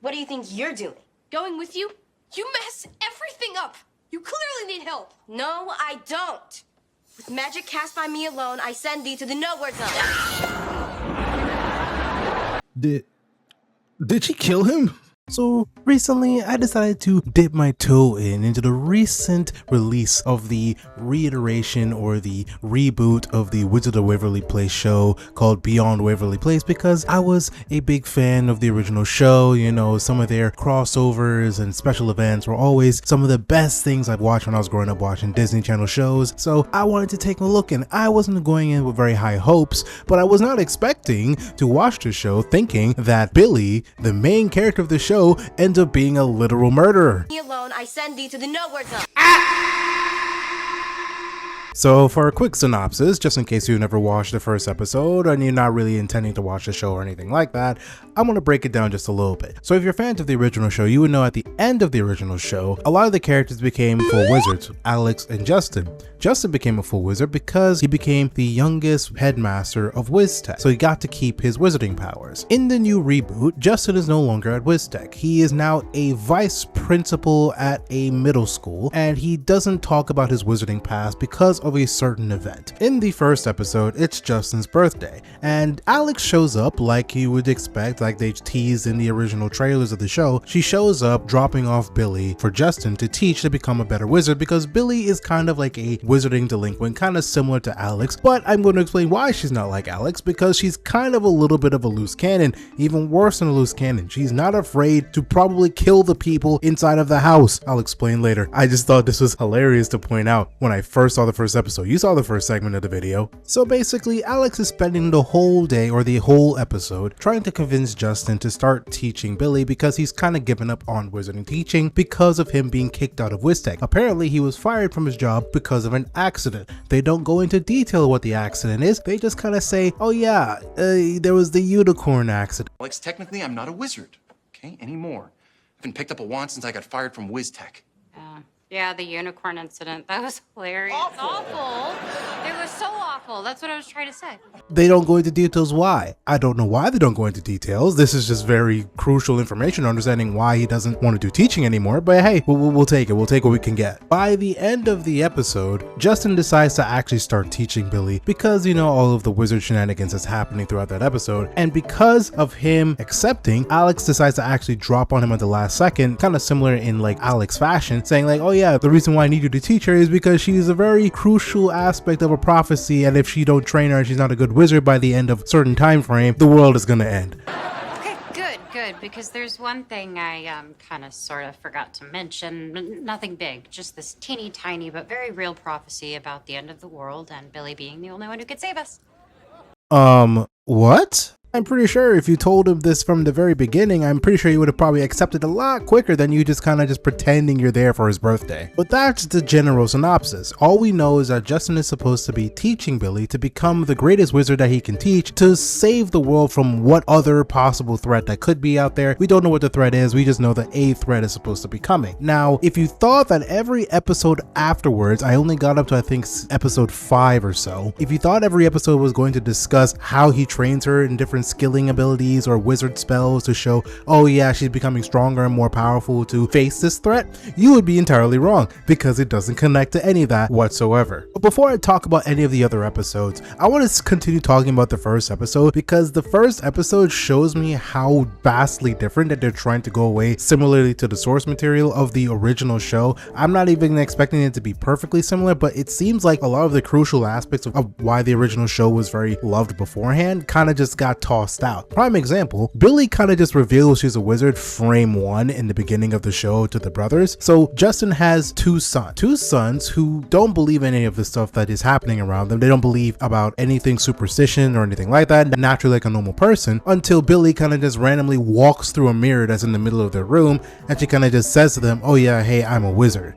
What do you think you're doing? Going with you? You mess everything up. You clearly need help. No, I don't. With magic cast by me alone, I send thee to the nowhere zone. Did she kill him? So recently I decided to dip my toe into the recent release of the reiteration or the reboot of the Wizard of Waverly Place show called Beyond Waverly Place, because I was a big fan of the original show. You know, some of their crossovers and special events were always some of the best things I'd watched when I was growing up watching Disney Channel shows. So I wanted to take a look, and I wasn't going in with very high hopes, but I was not expecting to watch the show thinking that Billy, the main character of the show, ends up being a literal murderer. Me alone, I send thee to the nowhere zone. So for a quick synopsis, just in case you never watched the first episode and you're not really intending to watch the show or anything like that, I'm going to break it down just a little bit. So if you're fans of the original show, you would know at the end of the original show, a lot of the characters became full wizards, Alex and Justin. Justin became a full wizard because he became the youngest headmaster of WizTech, so he got to keep his wizarding powers. In the new reboot, Justin is no longer at WizTech. He is now a vice principal at a middle school, and he doesn't talk about his wizarding past because of a certain event. In the first episode, it's Justin's birthday, and Alex shows up like you would expect, like they teased in the original trailers of the show. She shows up dropping off Billy for Justin to teach to become a better wizard, because Billy is kind of like a wizarding delinquent, kind of similar to Alex, but I'm going to explain why she's not like Alex, because she's kind of a little bit of a loose cannon, even worse than a loose cannon. She's not afraid to probably kill the people inside of the house. I'll explain later. I just thought this was hilarious to point out when I first saw the first episode. You saw the first segment of the video. So basically, Alex is spending the whole day or the whole episode trying to convince Justin to start teaching Billy, because he's kind of given up on wizarding teaching because of him being kicked out of WizTech. Apparently, he was fired from his job because of an accident. They don't go into detail what the accident is. They just kind of say, oh yeah, there was the unicorn accident. Alex, technically, I'm not a wizard, okay, anymore. I haven't picked up a wand since I got fired from WizTech. Yeah, the unicorn incident. That was hilarious. Awful. It was so awful. That's what I was trying to say. They don't go into details why. I don't know why they don't go into details. This is just very crucial information, understanding why he doesn't want to do teaching anymore. But hey, we'll take it. We'll take what we can get. By the end of the episode, Justin decides to actually start teaching Billy because, you know, all of the wizard shenanigans that's happening throughout that episode. And because of him accepting, Alex decides to actually drop on him at the last second, kind of similar in like Alex fashion, saying like, oh yeah, the reason why I need you to teach her is because she's a very crucial aspect of a prophecy, and if she don't train her and she's not a good wizard by the end of a certain time frame, the world is gonna end. Okay, good, because there's one thing I kind of sort of forgot to mention. Nothing big, just this teeny tiny but very real prophecy about the end of the world and Billy being the only one who could save us. What? I'm pretty sure if you told him this from the very beginning, I'm pretty sure he would have probably accepted a lot quicker than you just kind of just pretending you're there for his birthday. But that's the general synopsis. All we know is that Justin is supposed to be teaching Billy to become the greatest wizard that he can teach, to save the world from what other possible threat that could be out there. We don't know what the threat is, we just know that a threat is supposed to be coming. Now, if you thought that every episode afterwards, I only got up to I think episode 5 or so, if you thought every episode was going to discuss how he trains her in different skilling abilities or wizard spells to show, oh yeah, she's becoming stronger and more powerful to face this threat, you would be entirely wrong, because it doesn't connect to any of that whatsoever. But before I talk about any of the other episodes, I want to continue talking about the first episode, because the first episode shows me how vastly different that they're trying to go away similarly to the source material of the original show. I'm not even expecting it to be perfectly similar, but it seems like a lot of the crucial aspects of why the original show was very loved beforehand kind of just got tossed out. Prime example, Billy kind of just reveals she's a wizard frame 1 in the beginning of the show to the brothers. So Justin has two sons who don't believe any of the stuff that is happening around them. They don't believe about anything superstition or anything like that, naturally like a normal person, until Billy kind of just randomly walks through a mirror that's in the middle of their room, and she kind of just says to them, oh yeah, hey, I'm a wizard.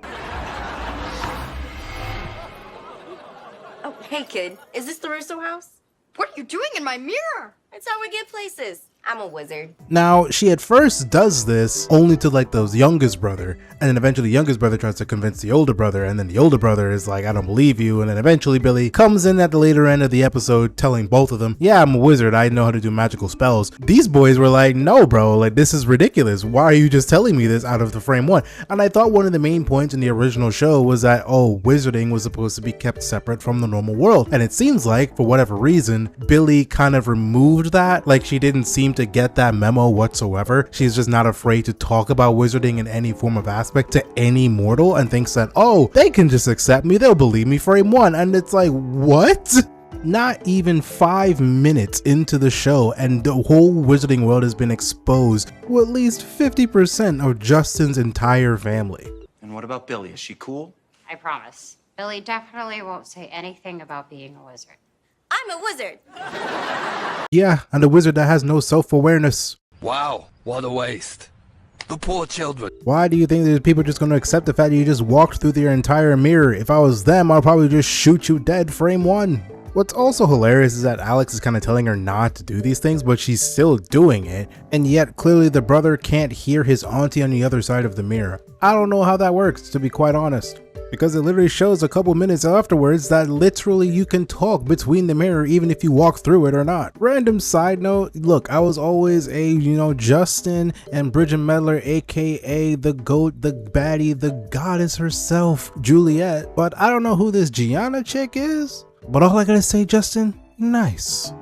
Oh, hey kid, is this the Russo house? What are you doing in my mirror? That's how we get places. I'm a wizard. Now, she at first does this only to like the youngest brother, and then eventually the youngest brother tries to convince the older brother, and then the older brother is like, I don't believe you, and then eventually Billy comes in at the later end of the episode telling both of them, yeah, I'm a wizard, I know how to do magical spells. These boys were like, no bro, like this is ridiculous, why are you just telling me this out of the frame one? And I thought one of the main points in the original show was that, oh, wizarding was supposed to be kept separate from the normal world, and it seems like, for whatever reason, Billy kind of removed that, like she didn't seem to get that memo whatsoever. She's just not afraid to talk about wizarding in any form of aspect to any mortal and thinks that, oh, they can just accept me, they'll believe me frame one. And it's like, what? Not even 5 minutes into the show and the whole wizarding world has been exposed to at least 50% of Justin's entire family. And what about Billy? Is she cool? I promise. Billy definitely won't say anything about being a wizard. I'm a wizard. Yeah, and a wizard that has no self-awareness. Wow, what a waste. The poor children. Why do you think that people are just going to accept the fact that you just walked through their entire mirror? If I was them, I'll probably just shoot you dead frame one. What's also hilarious is that Alex is kind of telling her not to do these things, but she's still doing it, and yet clearly the brother can't hear his auntie on the other side of the mirror. I don't know how that works, to be quite honest, because it literally shows a couple minutes afterwards that literally you can talk between the mirror even if you walk through it or not. Random side note, look, I was always a, Justin and Bridget Medler, aka the GOAT, the baddie, the goddess herself, Juliet, but I don't know who this Gianna chick is. But all I gotta say, Justin, nice.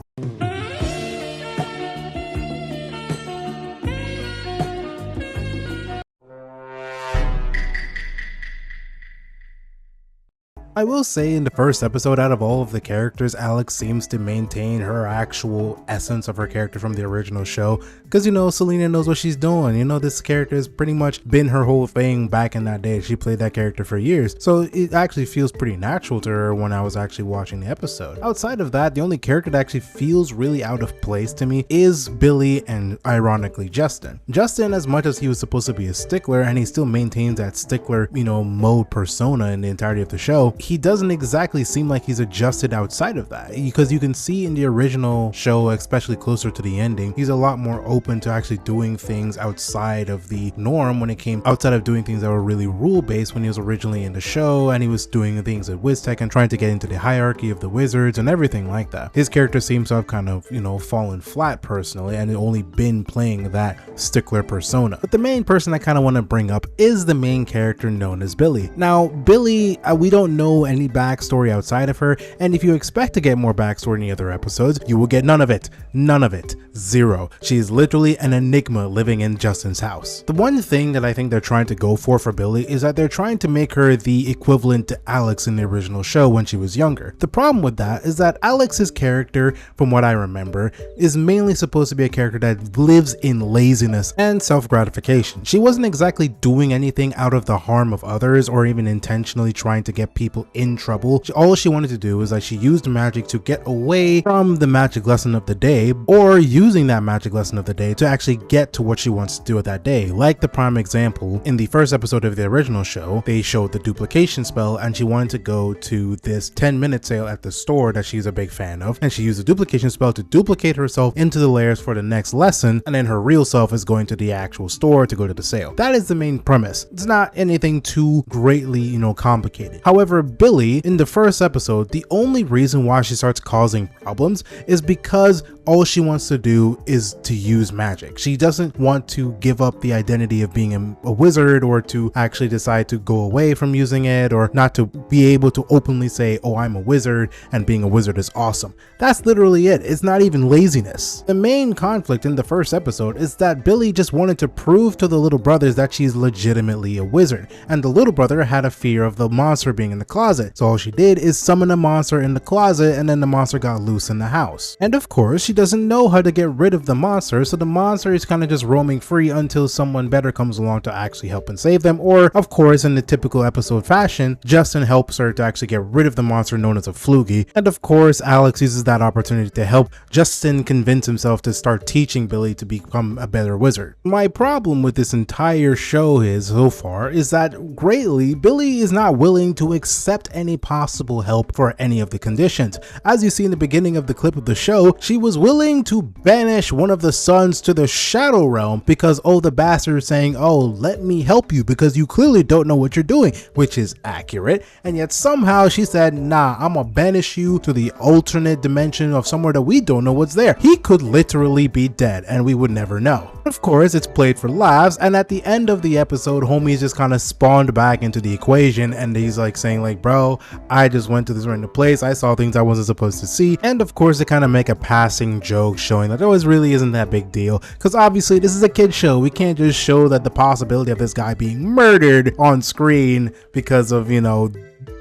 I will say in the first episode, out of all of the characters, Alex seems to maintain her actual essence of her character from the original show. Because, Selena knows what she's doing. This character has pretty much been her whole thing back in that day. She played that character for years. So it actually feels pretty natural to her when I was actually watching the episode. Outside of that, the only character that actually feels really out of place to me is Billy and, ironically, Justin. Justin, as much as he was supposed to be a stickler, and he still maintains that stickler, mode persona in the entirety of the show, he doesn't exactly seem like he's adjusted outside of that, because you can see in the original show, especially closer to the ending, he's a lot more open to actually doing things outside of the norm when it came outside of doing things that were really rule based when he was originally in the show, and he was doing things at WizTech and trying to get into the hierarchy of the wizards and everything like that. His character seems to have kind of fallen flat personally and only been playing that stickler persona. But the main person I kind of want to bring up is the main character known as Billy. Now Billy, we don't know any backstory outside of her, and if you expect to get more backstory in the other episodes, you will get none of it. Zero. She is literally an enigma living in Justin's house. The one thing that I think they're trying to go for Billy is that they're trying to make her the equivalent to Alex in the original show when she was younger. The problem with that is that Alex's character, from what I remember, is mainly supposed to be a character that lives in laziness and self-gratification. She wasn't exactly doing anything out of the harm of others or even intentionally trying to get people in trouble. All she wanted to do is that she used magic to get away from the magic lesson of the day, or using that magic lesson of the day to actually get to what she wants to do at that day. Like the prime example, in the first episode of the original show, they showed the duplication spell, and she wanted to go to this 10-minute sale at the store that she's a big fan of, and she used the duplication spell to duplicate herself into the layers for the next lesson, and then her real self is going to the actual store to go to the sale. That is the main premise. It's not anything too greatly, complicated. However, Billy, in the first episode, the only reason why she starts causing problems is because all she wants to do is to use magic. She doesn't want to give up the identity of being a wizard, or to actually decide to go away from using it, or not to be able to openly say, oh, I'm a wizard and being a wizard is awesome. That's literally it. It's not even laziness. The main conflict in the first episode is that Billy just wanted to prove to the little brothers that she's legitimately a wizard, and the little brother had a fear of the monster being in the closet. So all she did is summon a monster in the closet, and then the monster got loose in the house. And of course, she doesn't know how to get rid of the monster, so the monster is kind of just roaming free until someone better comes along to actually help and save them, or of course, in the typical episode fashion, Justin helps her to actually get rid of the monster known as a flugie, and of course, Alex uses that opportunity to help Justin convince himself to start teaching Billy to become a better wizard. My problem with this entire show is, so far, is that greatly, Billy is not willing to accept accept any possible help for any of the conditions. As you see in the beginning of the clip of the show, she was willing to banish one of the sons to the shadow realm because, oh, the bastard is saying, oh, let me help you because you clearly don't know what you're doing, which is accurate. And yet somehow she said, nah, I'm gonna banish you to the alternate dimension of somewhere that we don't know what's there. He could literally be dead and we would never know. Of course, it's played for laughs, and at the end of the episode, homie's just kind of spawned back into the equation, and he's like saying like, bro, I just went to this random place, I saw things I wasn't supposed to see. And of course, they kind of make a passing joke showing that it really isn't that big deal, because obviously this is a kid show. We can't just show that the possibility of this guy being murdered on screen because of, you know,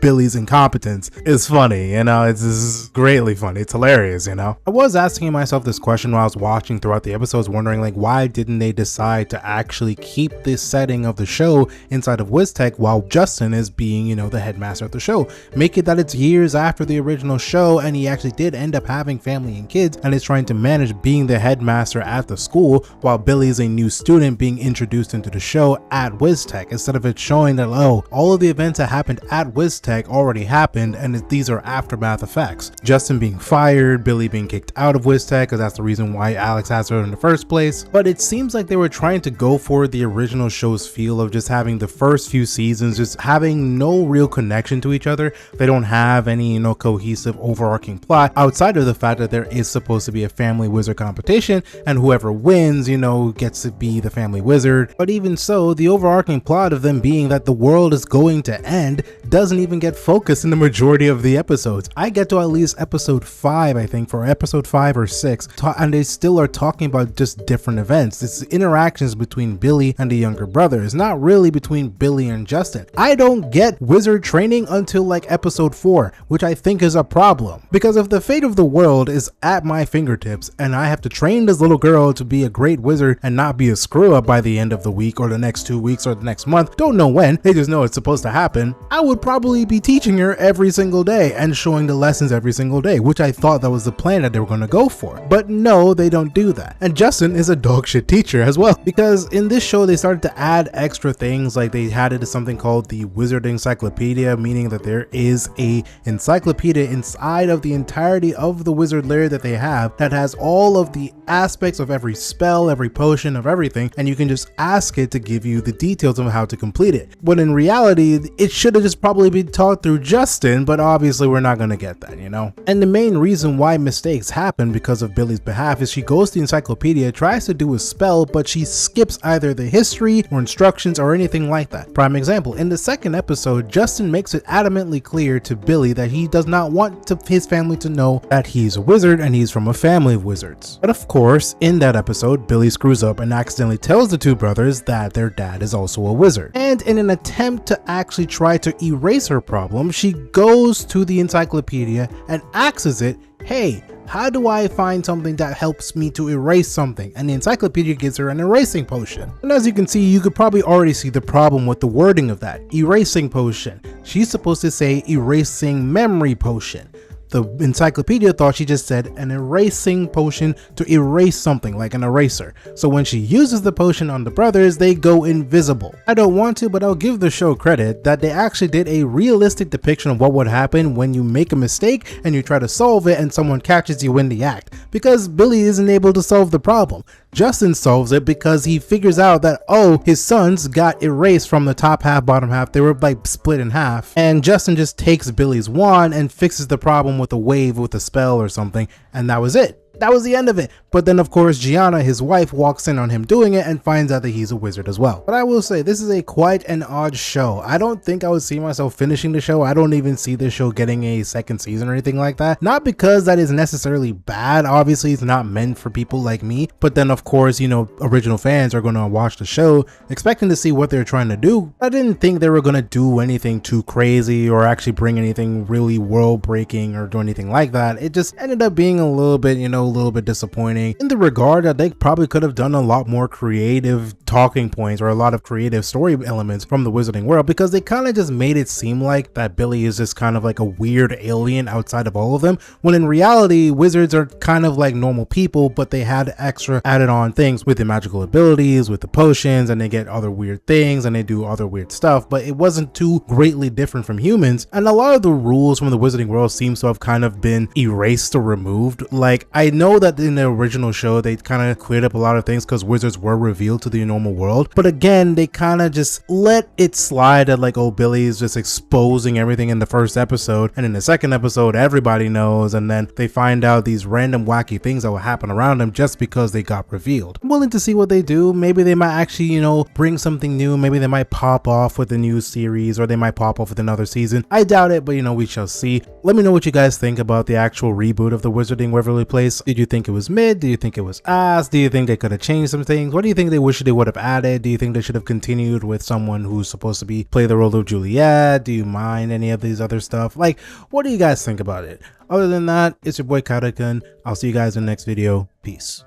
Billy's incompetence is funny, you know. It's greatly funny, it's hilarious, you know. I was asking myself this question while I was watching throughout the episodes, wondering like, why didn't they decide to actually keep this setting of the show inside of WizTech while Justin is being, you know, the headmaster of the show? Make it that it's years after the original show and he actually did end up having family and kids and is trying to manage being the headmaster at the school while Billy's a new student being introduced into the show at WizTech, instead of it showing that, oh, all of the events that happened at WizTech already happened and these are aftermath effects. Justin being fired, Billy being kicked out of WizTech because that's the reason why Alex has her in the first place. But it seems like they were trying to go for the original show's feel of just having the first few seasons just having no real connection to each other. They don't have any, you know, cohesive overarching plot outside of the fact that there is supposed to be a family wizard competition and whoever wins, you know, gets to be the family wizard. But even so, the overarching plot of them being that the world is going to end doesn't even get focused in the majority of the episodes. I get to at least episode 5, I think, for episode 5 or 6, and they still are talking about just different events. It's interactions between Billy and the younger brother. It's not really between Billy and Justin. I don't get wizard training until like episode 4, which I think is a problem, because if the fate of the world is at my fingertips and I have to train this little girl to be a great wizard and not be a screw up by the end of the week or the next 2 weeks or the next month, don't know when, they just know it's supposed to happen, I would probably be teaching her every single day and showing the lessons every single day, which I thought that was the plan that they were going to go for. But no, they don't do that. And Justin is a dog shit teacher as well, because in this show they started to add extra things, like they had it to something called the Wizard Encyclopedia, meaning that there is a encyclopedia inside of the entirety of the wizard lair that they have that has all of the aspects of every spell, every potion, of everything, and you can just ask it to give you the details of how to complete it. When in reality, it should have just probably been taught through Justin, but obviously we're not gonna get that, you know? And the main reason why mistakes happen because of Billy's behalf is she goes to the encyclopedia, tries to do a spell, but she skips either the history or instructions or anything like that. Prime example, in the second episode, Justin makes it adamantly clear to Billy that he does not want his family to know that he's a wizard and he's from a family of wizards. But of course, in that episode, Billy screws up and accidentally tells the two brothers that their dad is also a wizard. And in an attempt to actually try to erase her problem, she goes to the encyclopedia and asks it, hey, how do I find something that helps me to erase something? And the encyclopedia gives her an erasing potion. And as you can see, you could probably already see the problem with the wording of that. Erasing potion. She's supposed to say erasing memory potion. The encyclopedia thought she just said an erasing potion to erase something, like an eraser. So when she uses the potion on the brothers, they go invisible. I don't want to, but I'll give the show credit that they actually did a realistic depiction of what would happen when you make a mistake and you try to solve it and someone catches you in the act, because Billy isn't able to solve the problem. Justin solves it because he figures out that, oh, his sons got erased from the top half, bottom half. They were like split in half. And Justin just takes Billy's wand and fixes the problem with a wave, with a spell or something. And that was it. That was the end of it. But then of course Gianna, his wife, walks in on him doing it and finds out that he's a wizard as well. But I will say, this is a quite an odd show. I don't think I would see myself finishing the show. I don't even see this show getting a second season or anything like that. Not because that is necessarily bad. Obviously it's not meant for people like me. But then of course, you know, original fans are going to watch the show expecting to see what they're trying to do. I didn't think they were going to do anything too crazy or actually bring anything really world breaking or do anything like that. It just ended up being a little bit, you know, a little bit disappointing in the regard that they probably could have done a lot more creative talking points or a lot of creative story elements from the Wizarding World, because they kind of just made it seem like that Billy is just kind of like a weird alien outside of all of them, when in reality wizards are kind of like normal people, but they had extra added on things with the magical abilities, with the potions, and they get other weird things and they do other weird stuff, but it wasn't too greatly different from humans. And a lot of the rules from the Wizarding World seems to have kind of been erased or removed. Like, I know that in the original show they kind of cleared up a lot of things because wizards were revealed to the normal world, but again they kind of just let it slide that like, oh, Billy is just exposing everything in the first episode, and in the second episode everybody knows, and then they find out these random wacky things that will happen around them just because they got revealed. I'm willing to see what they do. Maybe they might actually, you know, bring something new. Maybe they might pop off with a new series, or they might pop off with another season. I doubt it, but you know, we shall see. Let me know what you guys think about the actual reboot of the Wizarding Waverly Place. Did you think it was mid? Do you think it was ass? Do you think they could have changed some things? What do you think they wish they would have added? Do you think they should have continued with someone who's supposed to play the role of Juliet? Do you mind any of these other stuff? Like, what do you guys think about it? Other than that, it's your boy Kadukun. I'll see you guys in the next video. Peace.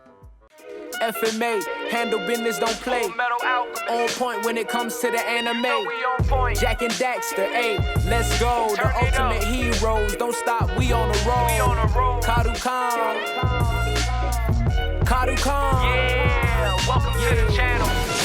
FMA, handle business, don't play. On point when it comes to the anime. Jack and Daxter, ayy, let's go. The ultimate heroes, don't stop, we on the road. Kadukun. Yeah, welcome to the channel.